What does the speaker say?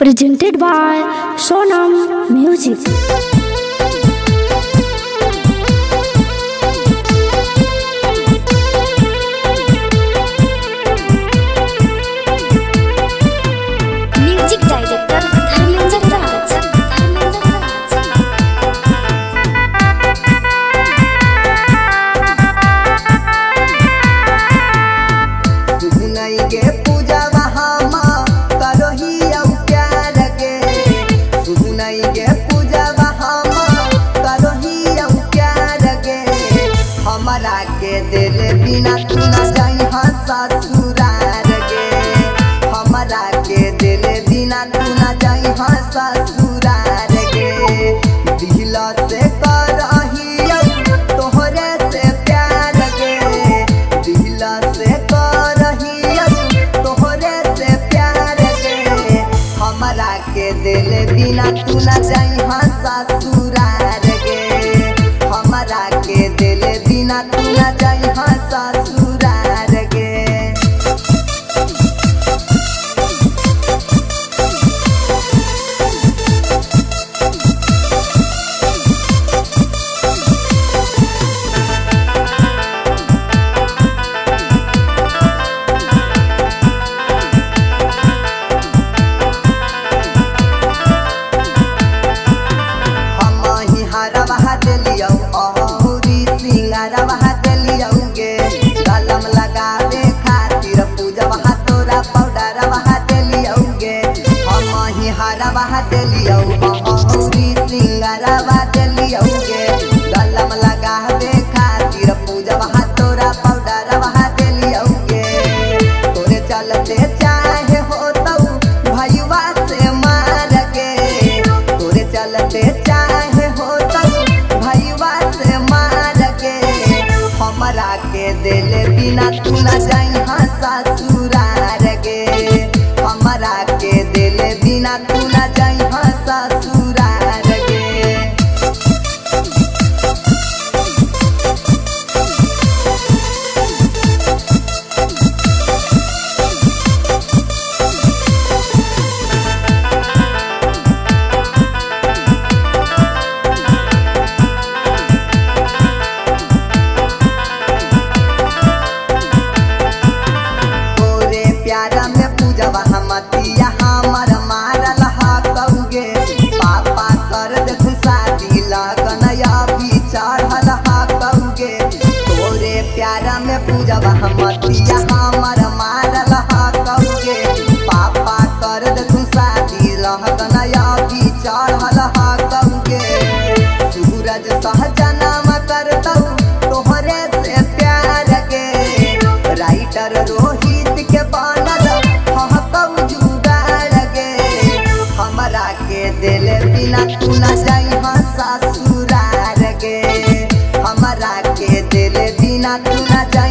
presented by Sonam Music. Music director Dharmendra Raj. गे पूजा वहां करोही प्यार गे सुनई गे पूजा वहां करोही प्यार गे हमारा के दिल बिना तू न जाई ससुरार गे हमारा के दिल बिना तू न जाई ससुरार गे दिल से करही तोहरे से प्यार गे दिल से के दिल बिना तू न जाई ससुरार गे हमारा के दिल बिना तू न जाई ससुरार गे कलम लगावे खातिर पूजा वहाँ तोरा पाउडर वहाँ दिलियोगे हम ही हरा वहाँ दिलियो सिंगार वहाँ दिलियोगे कलम लगावे खातिर पूजा वहाँ तोरा पाउडर वहाँ दिलियोगे तोरे चलते चाहे हो तो भैया से मार गे तोरे चलते चाहे हो तो भैया से मार गे हमारा के दिल बिना तू न जाई ससुरार गे हमारा के दिल बिना तू न जाई ससुरार गे प्यारा में पूजा हमतिया हमर मारल कौगे पापा कर दे शादी लगन अभी चढ़ल कौगे तोरे प्यारा में पूजा हमतिया हमर मारल कौगे पापा कर दे शादी लगन अभी चढ़ल कौगे सूरज सहजनम करतौ तोहरे से प्यार गे राइटर रोहित के दिल बिना तू न जाई ससुरार गे हमारा के दिल बिना तू न जाई